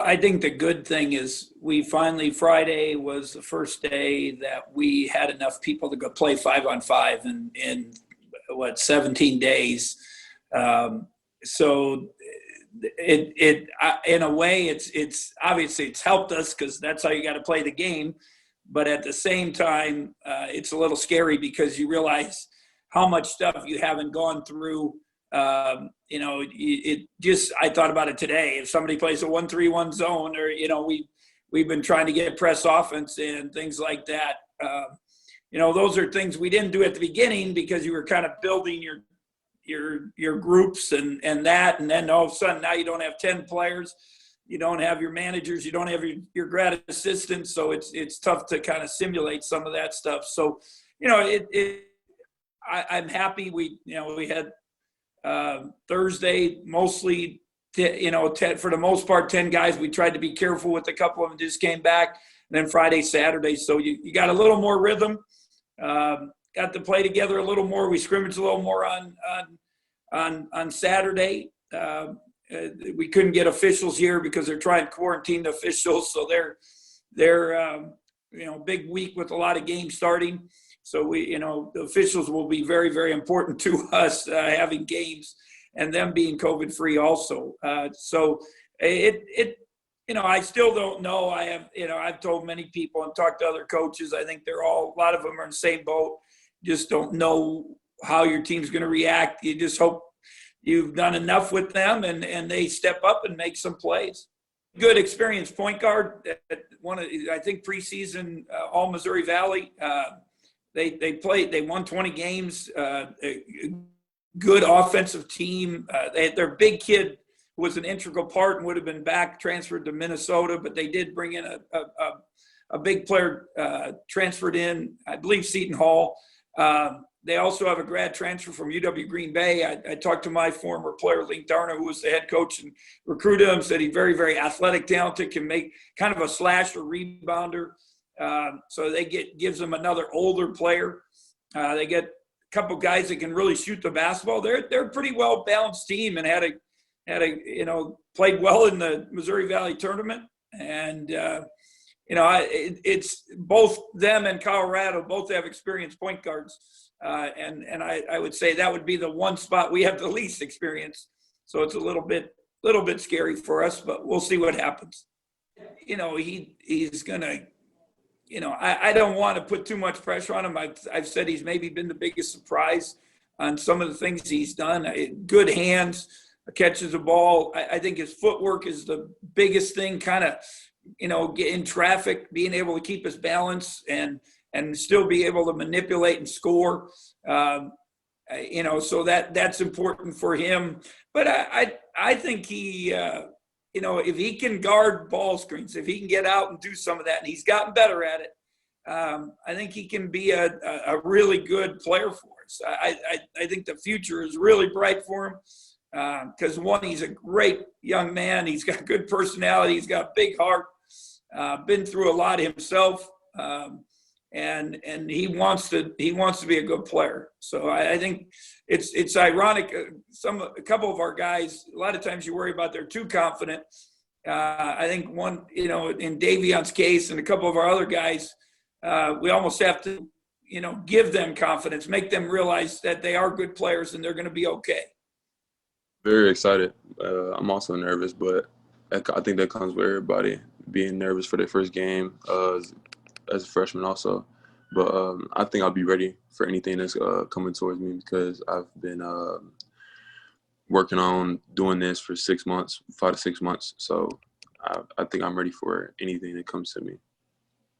I think the good thing is Friday was the first day that we had enough people to go play 5-on-5 in what, 17 days. So in a way, it's obviously it's helped us because that's how you got to play the game. But at the same time, it's a little scary because you realize how much stuff you haven't gone through. I thought about it today. If somebody plays a 1-3-1 zone, or we've been trying to get press offense and things like that. Those are things we didn't do at the beginning because you were kind of building your groups and that, and then all of a sudden now you don't have 10 players, you don't have your managers, you don't have your grad assistants, so it's tough to kind of simulate some of that stuff. So I'm happy we had Thursday mostly, for the most part, 10 guys. We tried to be careful with a couple of them just came back. And then Friday, Saturday. So you got a little more rhythm, got to play together a little more. We scrimmaged a little more on Saturday. We couldn't get officials here because they're trying to quarantine the officials. So they're big week with a lot of games starting. So the officials will be very, very important to us having games and them being COVID free also. I still don't know. I've told many people and talked to other coaches. I think a lot of them are in the same boat. Just don't know how your team's going to react. You just hope you've done enough with them and they step up and make some plays. Good experienced point guard. I think preseason all Missouri Valley. They won 20 games, a good offensive team. Their big kid was an integral part and would have been back transferred to Minnesota, but they did bring in a big player transferred in, I believe, Seton Hall. They also have a grad transfer from UW Green Bay. I talked to my former player, Link Darner, who was the head coach, and recruited him, said he's very, very athletic, talented, can make kind of a slasher rebounder. So gives them another older player. They get a couple guys that can really shoot the basketball. They're a pretty well balanced team and played well in the Missouri Valley tournament. And it's both them and Colorado both have experienced point guards. And I would say that would be the one spot we have the least experience. So it's a little bit scary for us, but we'll see what happens. He's gonna. I don't want to put too much pressure on him. I've said he's maybe been the biggest surprise on some of the things he's done. Good hands, catches the ball. I think his footwork is the biggest thing, kind of, get in traffic, being able to keep his balance and still be able to manipulate and score. So that's important for him. But I think he if he can guard ball screens, if he can get out and do some of that, and he's gotten better at it, I think he can be a really good player for us. I think the future is really bright for him because, one, he's a great young man. He's got good personality. He's got a big heart, been through a lot himself, and he wants to be a good player. So I think it's ironic. A couple of our guys, a lot of times you worry about they're too confident. I think one, in Davion's case and a couple of our other guys, we almost have to, give them confidence, make them realize that they are good players and they're going to be okay. Very excited. I'm also nervous, but I think that comes with everybody being nervous for their first game as a freshman also. But I think I'll be ready for anything that's coming towards me because I've been working on doing this for 5 to 6 months. So I think I'm ready for anything that comes to me.